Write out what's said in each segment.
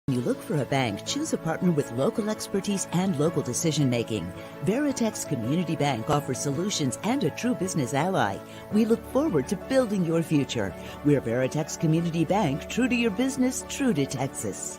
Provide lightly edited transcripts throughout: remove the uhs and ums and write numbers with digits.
When you look for a bank, choose a partner with local expertise and local decision-making. Veritex Community Bank offers solutions and a true business ally. We look forward to building your future. We're Veritex Community Bank, true to your business, true to Texas.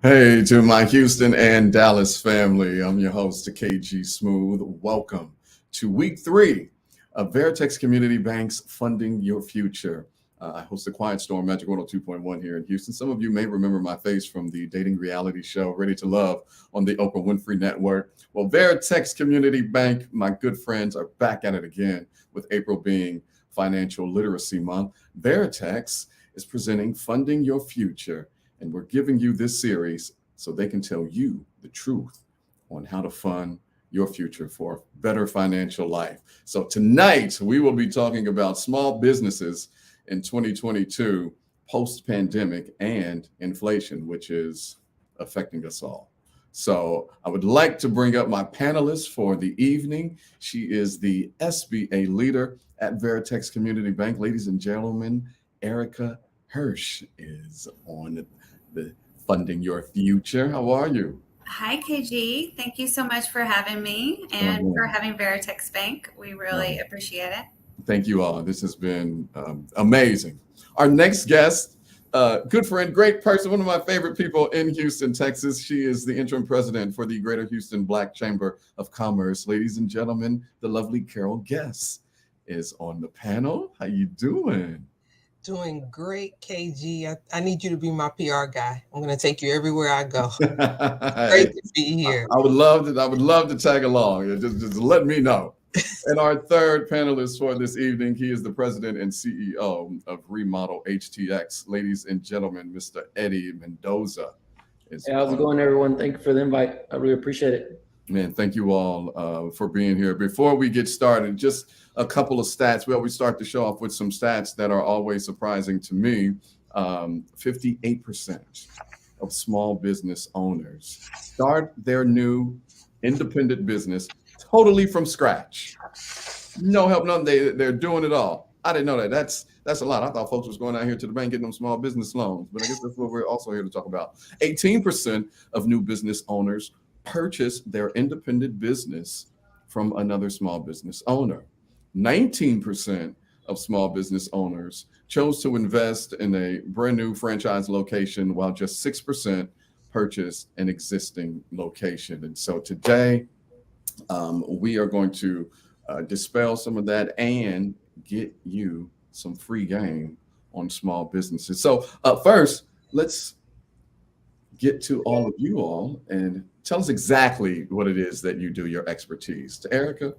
Hey, to my Houston and Dallas family, I'm your host, KG Smooth. Welcome to week 3 of Veritex Community Bank's Funding Your Future. I host the Quiet Storm Magic 102.1 here in Houston. Some of you may remember my face from the dating reality show Ready to Love on the Oprah Winfrey Network. Well, Veritex Community Bank, my good friends, are back at it again, with April being Financial Literacy Month. Veritex is presenting Funding Your Future, and we're giving you this series so they can tell you the truth on how to fund your future for a better financial life. So tonight, we will be talking about small businesses in 2022, post-pandemic, and inflation, which is affecting us all. So I would like to bring up my panelist for the evening. She is the SBA leader at Veritex Community Bank. Ladies and gentlemen, Erica Hirsch is on the Funding Your Future. How are you? Hi, KG. Thank you so much for having me and for having Veritex Bank. We really appreciate it. Thank you all. This has been amazing. Our next guest, good friend, great person, one of my favorite people in Houston, Texas. She is the interim president for the Greater Houston Black Chamber of Commerce. Ladies and gentlemen, the lovely Carol Guess is on the panel. How you doing? Doing great, KG. I need you to be my PR guy. I'm going to take you everywhere I go. Great to be here. I would love to tag along. Just let me know. And our third panelist for this evening, he is the president and CEO of Remodel HTX. Ladies and gentlemen, Mr. Eddie Mendoza. Hey, how's it going, everyone? Thank you for the invite. I really appreciate it. Man, thank you all for being here. Before we get started, just a couple of stats. We always start the show off with some stats that are always surprising to me. 58% of small business owners start their new independent business totally from scratch. No help, nothing. They're doing it all. I didn't know that. That's a lot. I thought folks was going out here to the bank getting them small business loans, but I guess that's what we're also here to talk about. 18% of new business owners purchase their independent business from another small business owner. 19% of small business owners chose to invest in a brand new franchise location, while just 6% purchased an existing location. And so today, we are going to dispel some of that and get you some free game on small businesses. So first, let's get to all of you all and tell us exactly what it is that you do, your expertise. To Erica?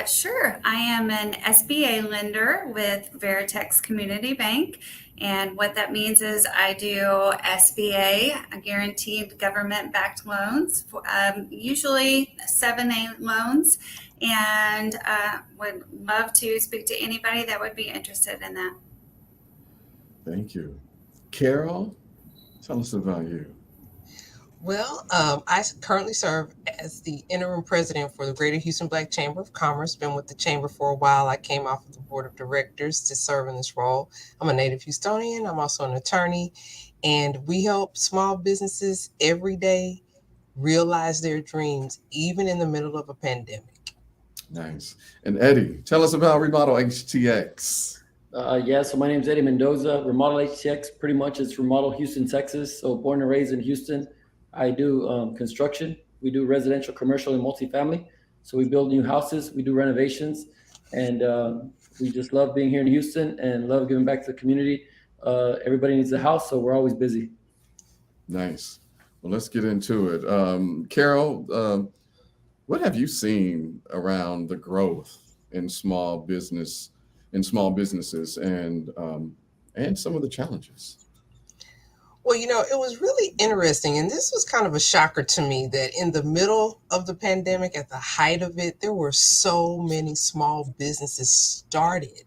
Sure. I am an SBA lender with Veritex Community Bank. And what that means is I do SBA, guaranteed government-backed loans, usually 7(a) loans, and would love to speak to anybody that would be interested in that. Thank you. Carol, tell us about you. Well, I currently serve as the interim president for the Greater Houston Black Chamber of Commerce. Been with the chamber for a while. I came off of the board of directors to serve in this role. I'm a native Houstonian. I'm also an attorney, and we help small businesses every day realize their dreams, even in the middle of a pandemic. Nice. And Eddie, tell us about Remodel HTX. So my name is Eddie Mendoza. Remodel HTX, pretty much it's Remodel Houston, Texas. So born and raised in Houston. I do construction. We do residential, commercial, and multifamily. So we build new houses, we do renovations, and we just love being here in Houston and love giving back to the community. Everybody needs a house, so we're always busy. Nice. Well, let's get into it. Carol, what have you seen around the growth in small businesses and some of the challenges? Well, it was really interesting, and this was kind of a shocker to me that in the middle of the pandemic, at the height of it, there were so many small businesses started.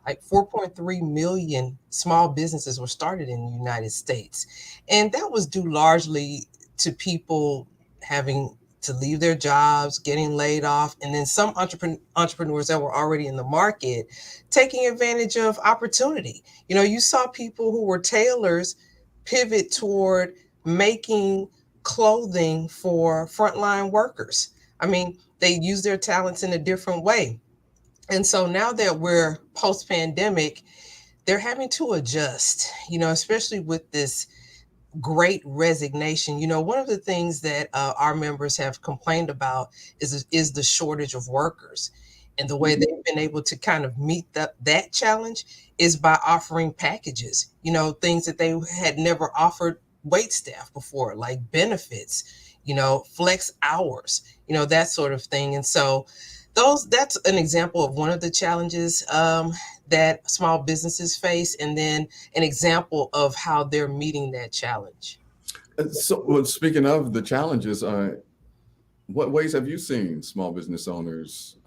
Like 4.3 million small businesses were started in the United States. And that was due largely to people having to leave their jobs, getting laid off, and then some entrepreneurs that were already in the market taking advantage of opportunity. You saw people who were tailors pivot toward making clothing for frontline workers. I mean, they use their talents in a different way. And so now that we're post pandemic, they're having to adjust, especially with this great resignation. One of the things that our members have complained about is the shortage of workers. And the way they've been able to kind of meet that challenge is by offering packages, things that they had never offered wait staff before, like benefits, flex hours, that sort of thing. And so that's an example of one of the challenges that small businesses face, and then an example of how they're meeting that challenge. So, well, speaking of the challenges, what ways have you seen small business owners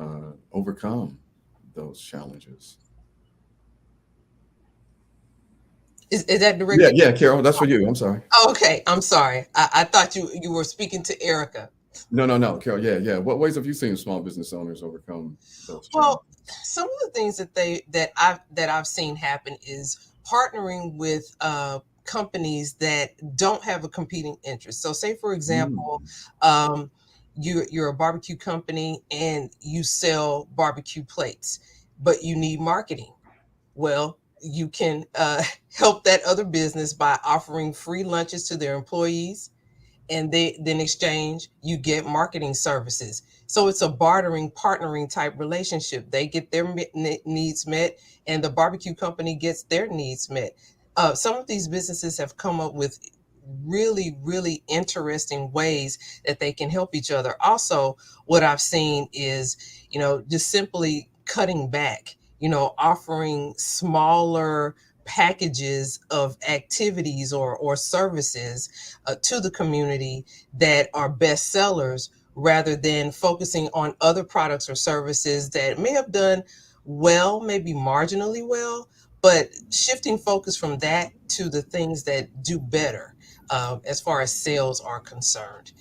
overcome those challenges? Is that directly? Yeah, Carol, that's for you. I'm sorry. Oh, okay, I'm sorry. I thought you were speaking to Erica. No, Carol. Yeah. What ways have you seen small business owners overcome those challenges? Well, some of the things that I've seen happen is partnering with companies that don't have a competing interest. So, say for example, you're a barbecue company and you sell barbecue plates, but you need marketing. Well, you can help that other business by offering free lunches to their employees, and then exchange, you get marketing services. So it's a bartering, partnering type relationship. They get their needs met, and the barbecue company gets their needs met. Some of these businesses have come up with really, really interesting ways that they can help each other. Also, what I've seen is, just simply cutting back, offering smaller packages of activities or services to the community that are best sellers, rather than focusing on other products or services that may have done well, maybe marginally well, but shifting focus from that to the things that do better as far as sales are concerned.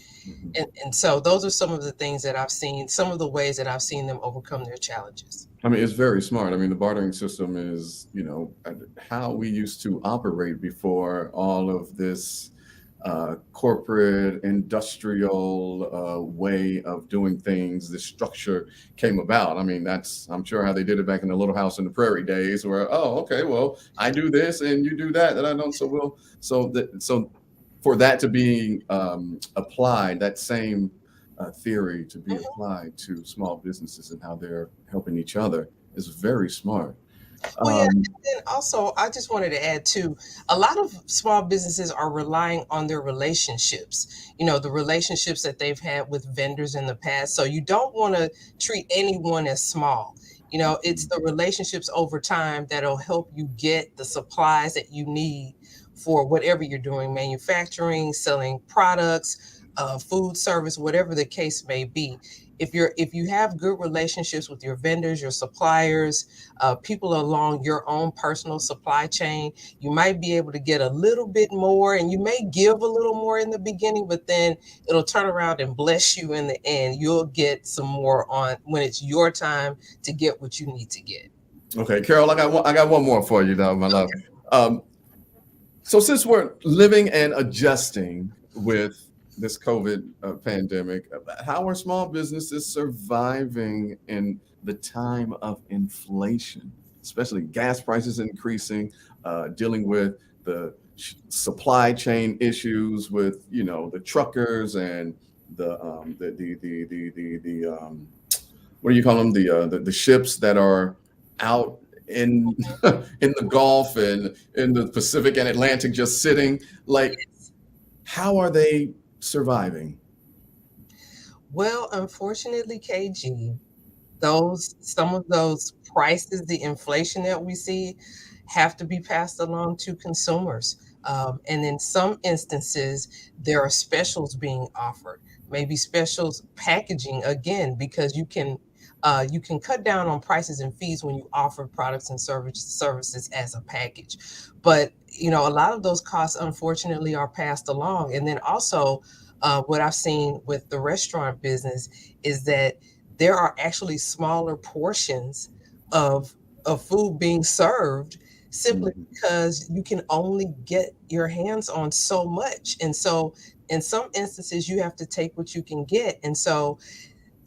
And so those are some of the things that I've seen, some of the ways that I've seen them overcome their challenges. I mean, it's very smart. I mean, the bartering system is, how we used to operate before all of this corporate industrial way of doing things, this structure came about. I mean, I'm sure how they did it back in the Little House on the Prairie days, where, oh, okay, well, I do this and you do that, and I don't. So for that to be applied, that same theory to be applied to small businesses and how they're helping each other is very smart. Well, yeah, and then also I just wanted to add too, a lot of small businesses are relying on their relationships, the relationships that they've had with vendors in the past. So you don't want to treat anyone as small. It's the relationships over time that'll help you get the supplies that you need for whatever you're doing, manufacturing, selling products, food service, whatever the case may be. If you have good relationships with your vendors, your suppliers, people along your own personal supply chain, you might be able to get a little bit more, and you may give a little more in the beginning, but then it'll turn around and bless you in the end. You'll get some more on when it's your time to get what you need to get. Okay, Carol, I got one more for you, though, my love. So since we're living and adjusting with this COVID pandemic, how are small businesses surviving in the time of inflation, especially gas prices increasing, dealing with the supply chain issues with the truckers and the what do you call them, the ships that are out in in the Gulf and in the Pacific and Atlantic just sitting? Like, how are they surviving? Well, unfortunately, KG, some of those prices, the inflation that we see, have to be passed along to consumers. And in some instances, there are specials being offered, maybe specials packaging again, because you can cut down on prices and fees when you offer products and services as a package. But a lot of those costs, unfortunately, are passed along. And then also, what I've seen with the restaurant business is that there are actually smaller portions of food being served, simply because you can only get your hands on so much. And so in some instances, you have to take what you can get. And so,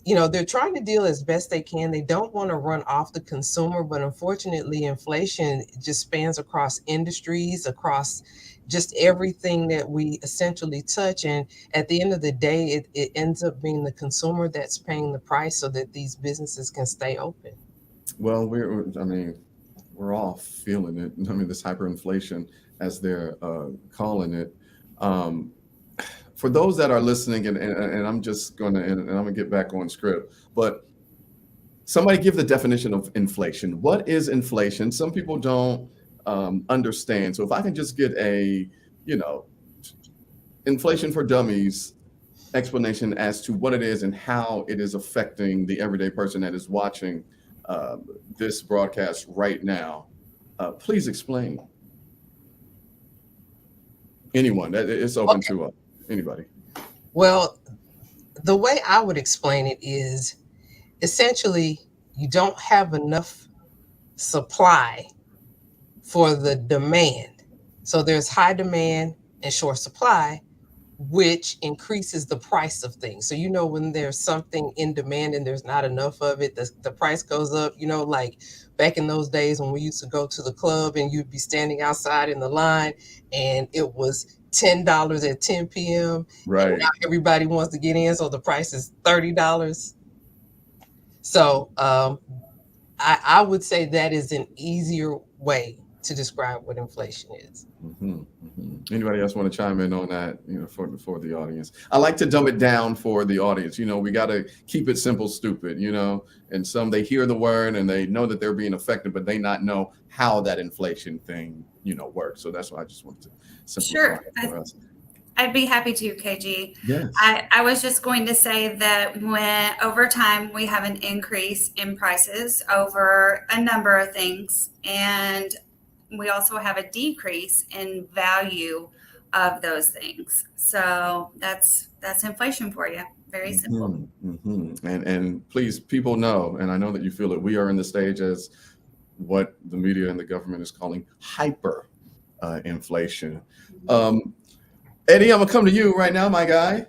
they're trying to deal as best they can. They don't want to run off the consumer, but unfortunately, inflation just spans across industries, across just everything that we essentially touch. And at the end of the day, it ends up being the consumer that's paying the price so that these businesses can stay open. Well, we're all feeling it. I mean, this hyperinflation, as they're calling it. For those that are listening, and I'm just going to, and I'm going to get back on script, but somebody give the definition of inflation. What is inflation? Some people don't understand. So if I can just get a, inflation for dummies explanation as to what it is and how it is affecting the everyday person that is watching this broadcast right now, please explain. Anyone, it's open to anybody. Well, the way I would explain it is essentially you don't have enough supply for the demand. So there's high demand and short supply, which increases the price of things. So, when there's something in demand and there's not enough of it, the price goes up, like back in those days when we used to go to the club and you'd be standing outside in the line and it was $10 at 10 p.m. Right. And now everybody wants to get in. So the price is $30. So I would say that is an easier way to describe what inflation is. Anybody else want to chime in on that, for the audience? I like to dumb it down for the audience. We got to keep it simple, stupid, and some, they hear the word and they know that they're being affected, but they not know how that inflation thing, works. So that's why I just wanted to simplify it for us. I'd be happy to, KG. Yes. I was just going to say that when over time we have an increase in prices over a number of things, and we also have a decrease in value of those things. So that's inflation for you. Very simple. And please, people know, and I know that you feel it, we are in the stage as what the media and the government is calling hyper inflation. Eddie, I'm gonna come to you right now, my guy.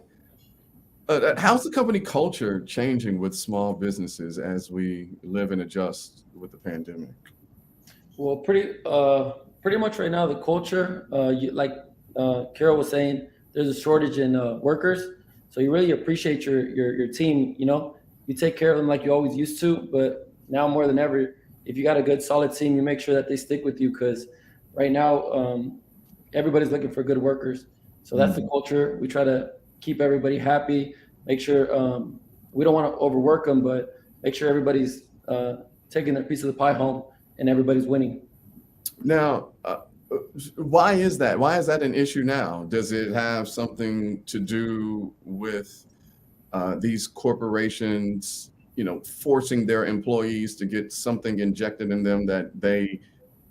How's the company culture changing with small businesses as we live and adjust with the pandemic? Well, pretty much right now, the culture, like Carol was saying, there's a shortage in workers. So you really appreciate your team. You take care of them like you always used to, but now more than ever, if you got a good solid team, you make sure that they stick with you, because right now everybody's looking for good workers. So that's the culture. We try to keep everybody happy, make sure we don't want to overwork them, but make sure everybody's taking their piece of the pie home and everybody's winning. Now, why is that? Why is that an issue now? Does it have something to do with these corporations, forcing their employees to get something injected in them that they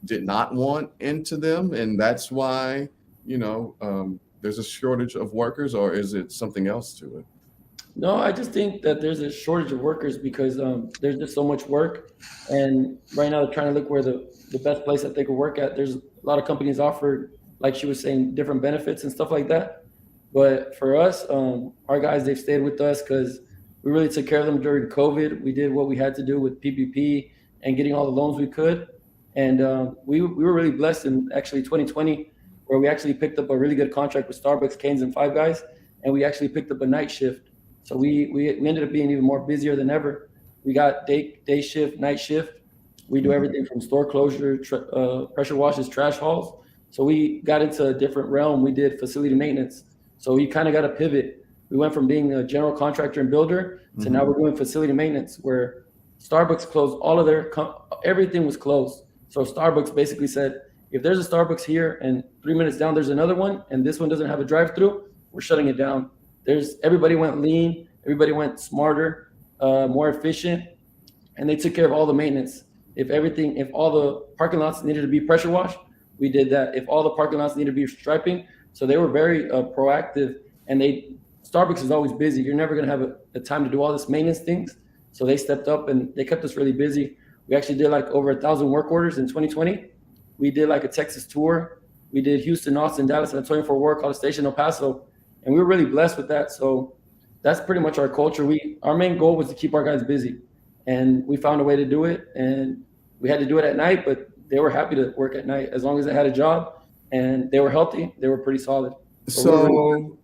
did not want into them, and that's why, there's a shortage of workers, or is it something else to it? No, I just think that there's a shortage of workers because there's just so much work, and right now they're trying to look where the best place that they could work at. There's a lot of companies offered, like she was saying, different benefits and stuff like that. But for us, our guys, they've stayed with us because we really took care of them during COVID. We did what we had to do with PPP and getting all the loans we could. And we were really blessed in actually 2020, where we actually picked up a really good contract with Starbucks, Cane's, and Five Guys. And we actually picked up a night shift. So we ended up being even more busier than ever. We got day shift, night shift. We do everything from store closure, pressure washes, trash hauls. So we got into a different realm. We did facility maintenance. So we kind of got a pivot. We went from being a general contractor and builder to now we're doing facility maintenance, where Starbucks closed all of their, everything was closed. So Starbucks basically said, if there's a Starbucks here and 3 minutes down there's another one, and this one doesn't have a drive-through, we're shutting it down. Everybody went lean, everybody went smarter, more efficient, and they took care of all the maintenance. If all the parking lots needed to be pressure washed, we did that. If all the parking lots needed to be striping, so they were very proactive. And Starbucks is always busy. You're never gonna have a time to do all this maintenance things. So they stepped up and they kept us really busy. We actually did like over 1,000 work orders in 2020. We did like a Texas tour. We did Houston, Austin, Dallas, San Antonio, Fort Worth, College Station, El Paso, and we were really blessed with that. So that's pretty much our culture. Our main goal was to keep our guys busy, and we found a way to do it. And we had to do it at night, but they were happy to work at night as long as they had a job and they were healthy. They were pretty solid. So,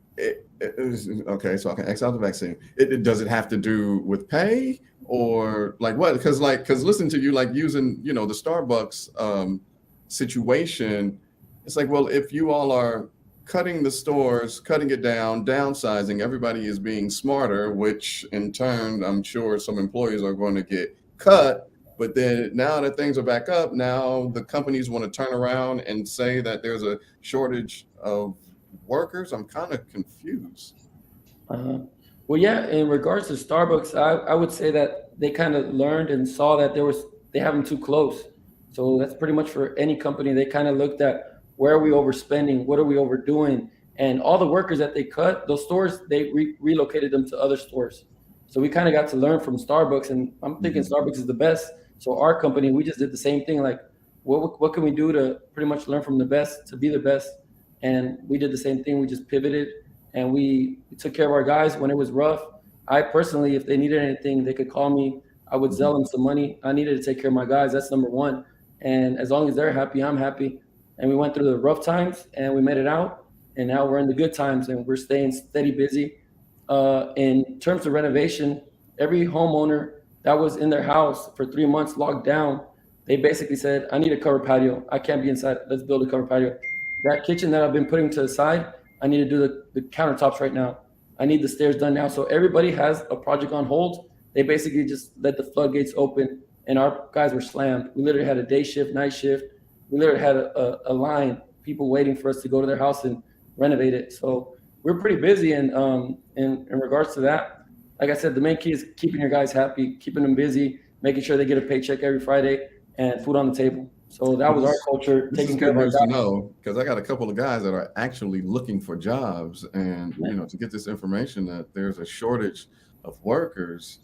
okay, so I can X out the vaccine. Does it have to do with pay or like what? Because listen to you, like using, the Starbucks situation. It's like, well, if you all are cutting the stores, cutting it down, downsizing, everybody is being smarter, which in turn, I'm sure some employees are going to get cut. But then now that things are back up, now the companies want to turn around and say that there's a shortage of workers. I'm kind of confused. Well, yeah, in regards to Starbucks, I would say that they kind of learned and saw that they have them too close. So that's pretty much for any company. They kind of looked at where are we overspending, what are we overdoing, and all the workers that they cut, those stores, they relocated them to other stores. So we kind of got to learn from Starbucks, and I'm thinking Starbucks is the best. So our company, we just did the same thing. Like, what can we do to pretty much learn from the best to be the best? And we did the same thing. We just pivoted, and we took care of our guys when it was rough. I personally, if they needed anything, they could call me. I would sell them some money. I needed to take care of my guys. That's number one. And as long as they're happy, I'm happy. And we went through the rough times, and we made it out. And now we're in the good times, and we're staying steady busy. In terms of renovation, every homeowner that was in their house for 3 months locked down, they basically said, I need a covered patio. I can't be inside. Let's build a covered patio. That kitchen that I've been putting to the side, I need to do the countertops right now. I need the stairs done now. So everybody has a project on hold. They basically just let the floodgates open, and our guys were slammed. We literally had a day shift, night shift. We literally had a line, people waiting for us to go to their house and renovate it. So we're pretty busy. And in regards to that, like I said, the main key is keeping your guys happy, keeping them busy, making sure they get a paycheck every Friday and food on the table. So that was our culture, taking care of our guys. To know, because I got a couple of guys that are actually looking for jobs, and to get this information that there's a shortage of workers.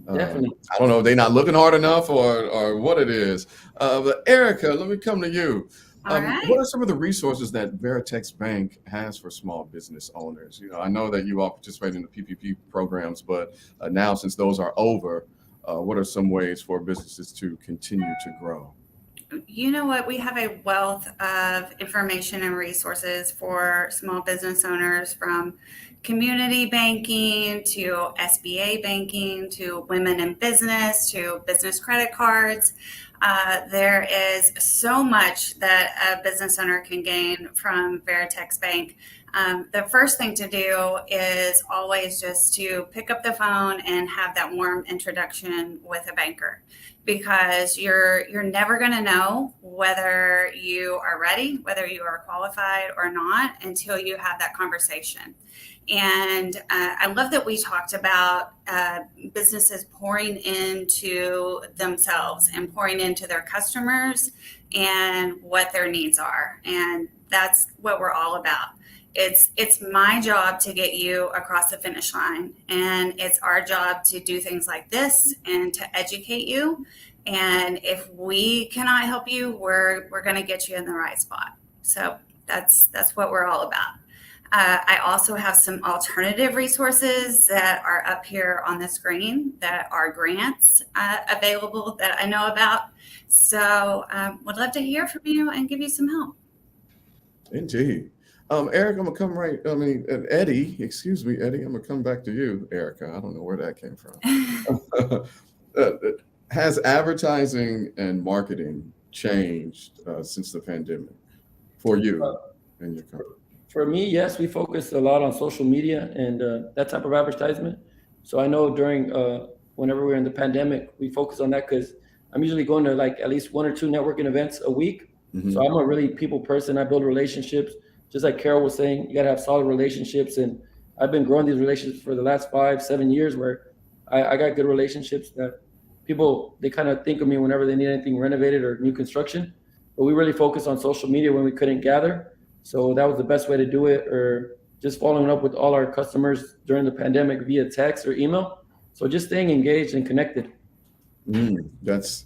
Definitely. I don't know if they're not looking hard enough or what it is. But Erica, let me come to you. All right. What are some of the resources that Veritex Bank has for small business owners? I know that you all participate in the PPP programs, but now since those are over, what are some ways for businesses to continue to grow? You know what? We have a wealth of information and resources for small business owners, from community banking to SBA banking to women in business to business credit cards. There is so much that a business owner can gain from Veritex Bank. The first thing to do is always just to pick up the phone and have that warm introduction with a banker, because you're never going to know whether you are ready, whether you are qualified or not, until you have that conversation. And I love that we talked about businesses pouring into themselves and pouring into their customers and what their needs are. And that's what we're all about. It's my job to get you across the finish line, and it's our job to do things like this and to educate you. And if we cannot help you, we're going to get you in the right spot. So that's what we're all about. I also have some alternative resources that are up here on the screen that are grants available that I know about. So would love to hear from you and give you some help. Indeed. Eric, I'm gonna come right. Eddie, excuse me, Eddie. I'm gonna come back to you, Erica. I don't know where that came from. Has advertising and marketing changed since the pandemic for you and your company? For me, yes, we focus a lot on social media and that type of advertisement. So I know during whenever we're in the pandemic, we focus on that because I'm usually going to like at least 1 or 2 networking events a week. Mm-hmm. So I'm a really people person. I build relationships. Just like Carol was saying, you got to have solid relationships. And I've been growing these relationships for the last 5-7 years where I got good relationships that people, they kind of think of me whenever they need anything renovated or new construction. But we really focus on social media when we couldn't gather. So that was the best way to do it, or just following up with all our customers during the pandemic via text or email. So just staying engaged and connected. That's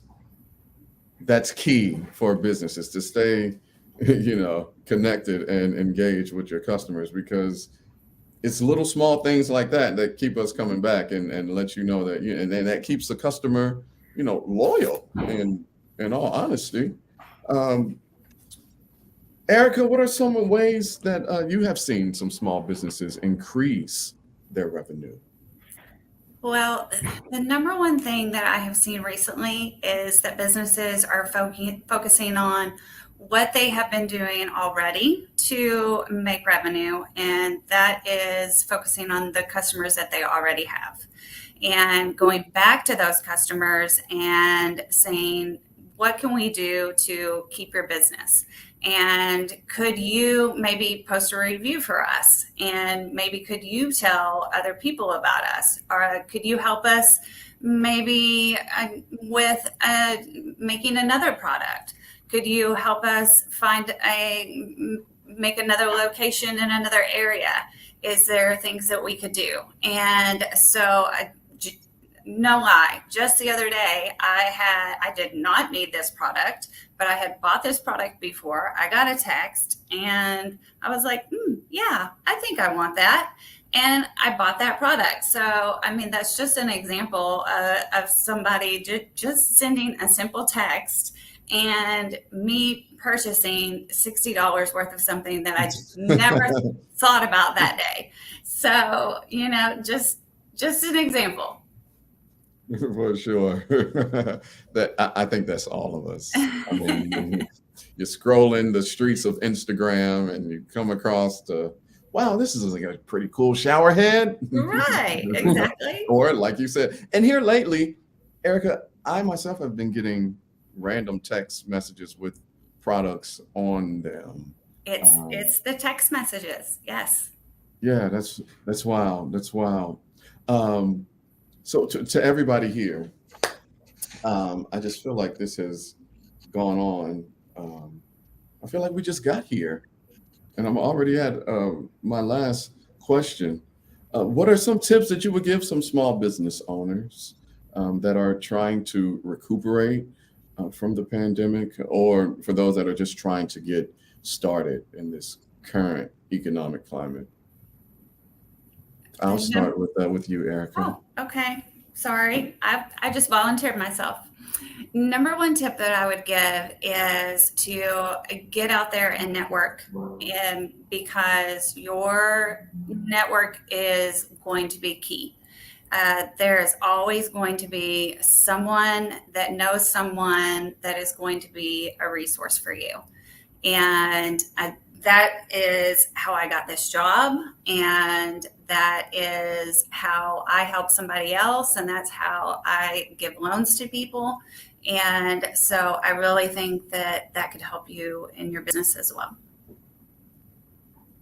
that's key for businesses to stay, connected and engaged with your customers, because it's little small things like that that keep us coming back and let you know that and that keeps the customer, loyal. And in all honesty, um, Erica, what are some ways that you have seen some small businesses increase their revenue? Well, the number one thing that I have seen recently is that businesses are focusing on what they have been doing already to make revenue, and that is focusing on the customers that they already have and going back to those customers and saying, what can we do to keep your business? And could you maybe post a review for us? And maybe could you tell other people about us? Or could you help us maybe with making another product? Could you help us make another location in another area? Is there things that we could do? And so no lie, just the other day, I did not need this product, but I had bought this product before. I got a text and I was like, yeah, I think I want that. And I bought that product. So, I mean, that's just an example of somebody just sending a simple text and me purchasing $60 worth of something that I never thought about that day. So, just an example. For sure. That I think that's all of us. I mean, you're scrolling the streets of Instagram and you come across wow, this is like a pretty cool shower head. Right, exactly. Or like you said, and here lately, Erica, I myself have been getting random text messages with products on them. It's the text messages. Yes. Yeah, that's wild. That's wild. So to everybody here, I just feel like this has gone on. I feel like we just got here, and I'm already at my last question. What are some tips that you would give some small business owners that are trying to recuperate from the pandemic, or for those that are just trying to get started in this current economic climate? I'll start with you, Erica. Oh, okay. Sorry. I just volunteered myself. Number one tip that I would give is to get out there and network, and because your network is going to be key. There is always going to be someone that knows someone that is going to be a resource for you. And that is how I got this job, and that is how I help somebody else, and that's how I give loans to people. And so I really think that could help you in your business as well.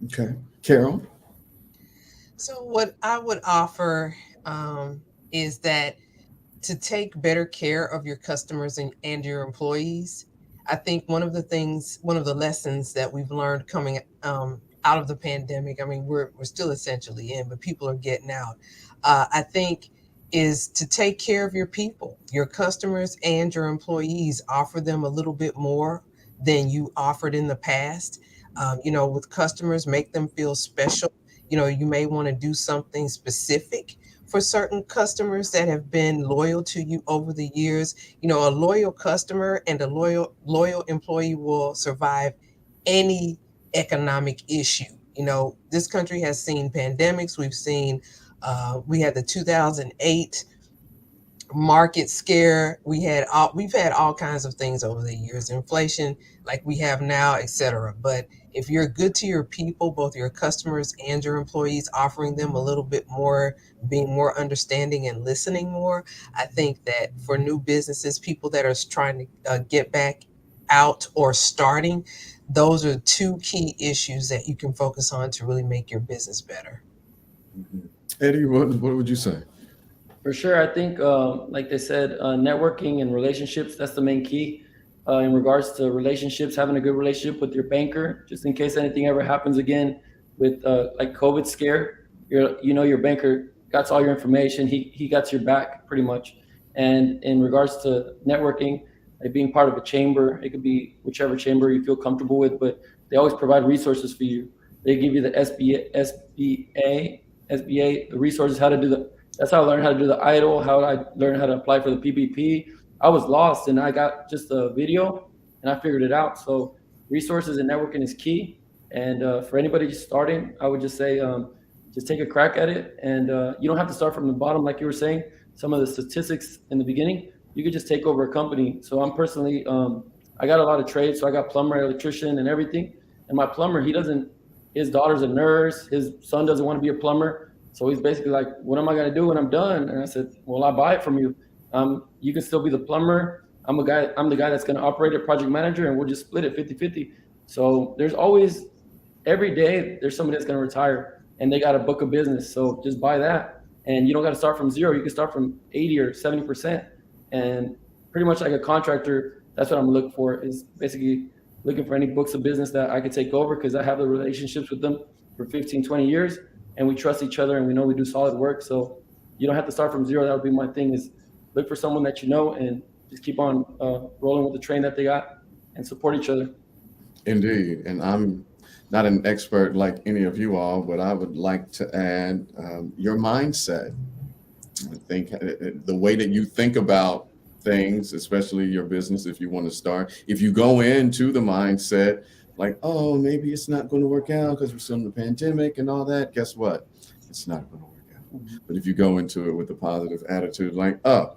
Okay. Carol? So what I would offer is that to take better care of your customers and your employees. I think one of the lessons that we've learned coming out of the pandemic, I mean, we're still essentially in, but people are getting out. I think is to take care of your people, your customers and your employees. Offer them a little bit more than you offered in the past. With customers, make them feel special. You may want to do something specific for certain customers that have been loyal to you over the years. A loyal customer and a loyal employee will survive any economic issue. This country has seen pandemics. We had the 2008 market scare. We've had all kinds of things over the years, inflation like we have now, etc. But if you're good to your people, both your customers and your employees, offering them a little bit more, being more understanding and listening more, I think that for new businesses, people that are trying to get back out or starting, those are two key issues that you can focus on to really make your business better. Mm-hmm. Eddie, what would you say? For sure. I think, like they said, networking and relationships, that's the main key. In regards to relationships, having a good relationship with your banker, just in case anything ever happens again with like COVID scare, your banker got all your information. He got your back pretty much. And in regards to networking, like being part of a chamber. It could be whichever chamber you feel comfortable with, but they always provide resources for you. They give you the SBA the resources, how to do that's how I learned how to do the IDLE, how I learned how to apply for the PPP. I was lost and I got just a video and I figured it out. So resources and networking is key. And for anybody just starting, I would just say, just take a crack at it. And you don't have to start from the bottom, like you were saying. Some of the statistics in the beginning, you could just take over a company. So I'm personally, I got a lot of trades. So I got plumber, electrician, and everything. And my plumber, his daughter's a nurse. His son doesn't want to be a plumber. So he's basically like, what am I going to do when I'm done? And I said, well, I'll buy it from you. You can still be the plumber. I'm the guy that's going to operate it, project manager, and we'll just split it 50-50. So there's always, every day, there's somebody that's going to retire and they got a book of business. So just buy that. And you don't got to start from zero. You can start from 80 or 70%. And pretty much like a contractor, that's what I'm looking for, is basically looking for any books of business that I could take over, because I have the relationships with them for 15, 20 years. And we trust each other and we know we do solid work. So you don't have to start from zero. That would be my thing, is look for someone that you know and just keep on rolling with the train that they got and support each other. Indeed. And I'm not an expert like any of you all, but I would like to add your mindset. I think the way that you think about things, especially your business, if you want to start, if you go into the mindset like, oh, maybe it's not going to work out because we're still in the pandemic and all that, guess what? It's not going to work out. But if you go into it with a positive attitude, like, oh,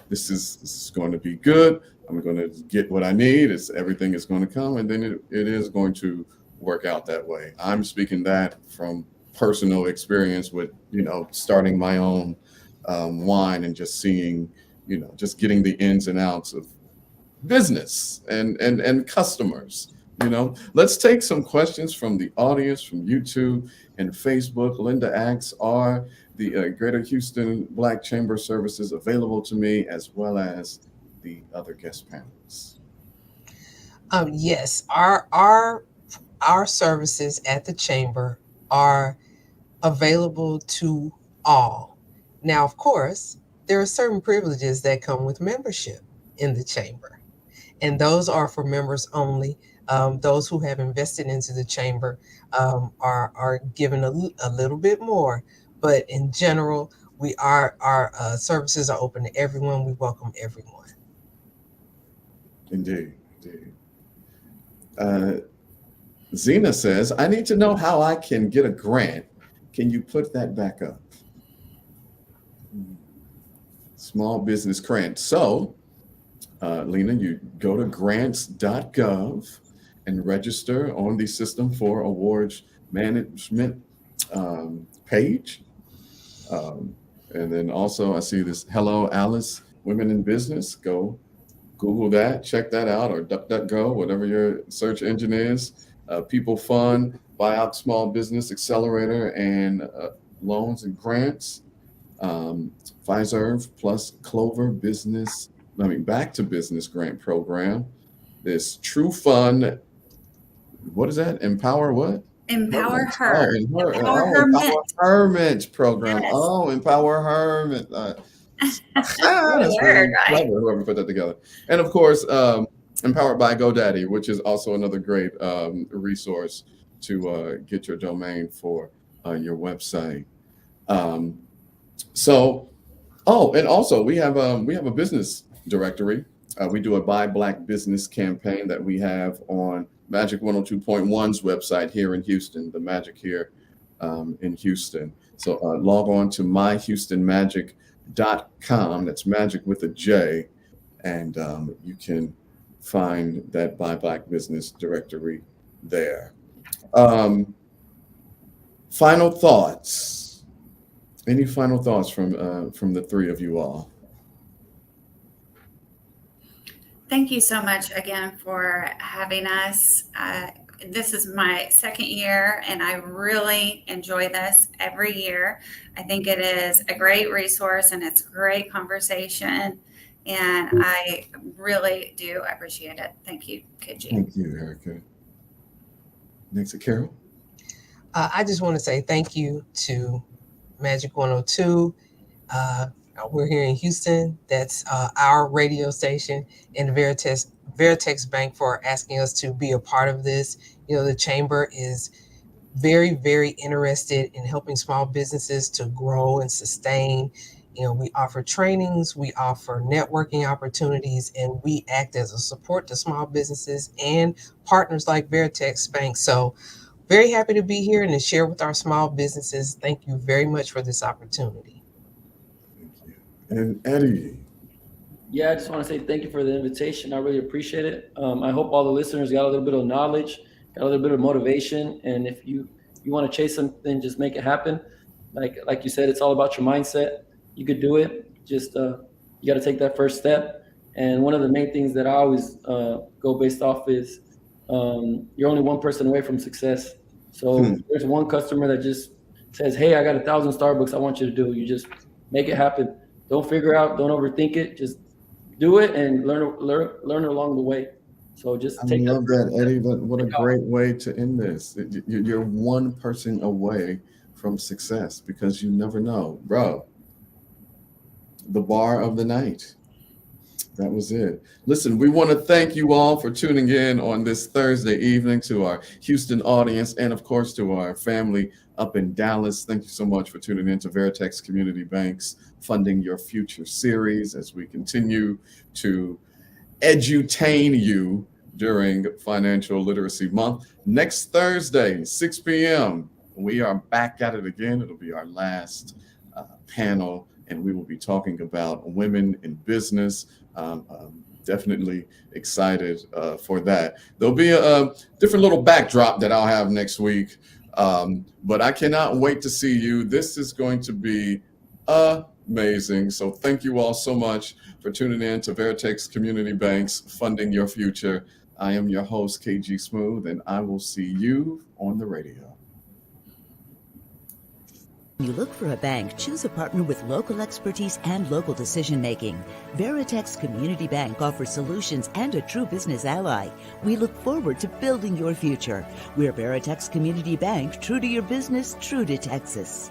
this is going to be good. I'm going to get what I need. Everything is going to come, and then it is going to work out that way. I'm speaking that from personal experience with, starting my own wine and just seeing, just getting the ins and outs of business and customers. Let's take some questions from the audience, from YouTube and Facebook. Linda asks, are the Greater Houston Black Chamber services available to me, as well as the other guest panelists? Yes, our services at the chamber are available to all. Now, of course, there are certain privileges that come with membership in the chamber, and those are for members only. Those who have invested into the chamber are given a little bit more, but in general, our services are open to everyone. We welcome everyone. Indeed. Zena says, I need to know how I can get a grant. Can you put that back up? Small business grant. So, Lena, you go to grants.gov and register on the System for Awards Management page. And then also I see this, Hello Alice, Women in Business. Go Google that, check that out, or DuckDuckGo, whatever your search engine is. People Fund, Buyout Small Business Accelerator, and loans and grants. Fiserv plus Clover Back to Business Grant Program. This True Fund, what is that? Empower what? Empower Her. Empower Hermit program. Yes. Oh, Empower Hermit. That's really clever, whoever put that together. And of course, Empowered by GoDaddy, which is also another great resource to get your domain for your website. And also we have a business directory. We do a Buy Black Business campaign that we have on Magic 102.1's website here in Houston, the Magic here in Houston. So log on to myhoustonmagic.com. That's magic with a J. And you can find that Buy Black Business directory there. Final thoughts. Any final thoughts from the three of you all? Thank you so much again for having us. This is my second year, and I really enjoy this every year. I think it is a great resource, and it's a great conversation, and I really do appreciate it. Thank you, KG. Thank you, Erica. Next to Carol. I just want to say thank you to Magic 102. We're here in Houston. That's our radio station, and Veritex Bank for asking us to be a part of this. The chamber is very, very interested in helping small businesses to grow and sustain. We offer trainings, we offer networking opportunities, and we act as a support to small businesses and partners like Veritex Bank. So very happy to be here and to share with our small businesses. Thank you very much for this opportunity. Thank you. And Eddie. Yeah, I just want to say thank you for the invitation. I really appreciate it. I hope all the listeners got a little bit of knowledge, got a little bit of motivation, and if you want to chase something, just make it happen. Like you said, it's all about your mindset. You could do it. Just you got to take that first step. And one of the main things that I always go based off is you're only one person away from success. So there's one customer that just says, "Hey, I got 1,000 Starbucks I want you to do." You just make it happen. Don't figure out. Don't overthink it. Just do it and learn along the way. So just take I love that, Eddie. What a great way to end this. You're one person away from success because you never know, bro. The bar of the night. That was it. Listen, we want to thank you all for tuning in on this Thursday evening, to our Houston audience and, of course, to our family up in Dallas. Thank you so much for tuning in to Veritex Community Bank's Funding Your Future series as we continue to edutain you during Financial Literacy Month. Next Thursday, 6 p.m., we are back at it again. It'll be our last panel, and we will be talking about women in business. Definitely excited for that. There'll be a different little backdrop that I'll have next week, but I cannot wait to see you. This is going to be amazing. So thank you all so much for tuning in to Veritex Community Bank's Funding Your Future. I am your host, KG Smooth, and I will see you on the radio. When you look for a bank, choose a partner with local expertise and local decision-making. Veritex Community Bank offers solutions and a true business ally. We look forward to building your future. We're Veritex Community Bank, true to your business, true to Texas.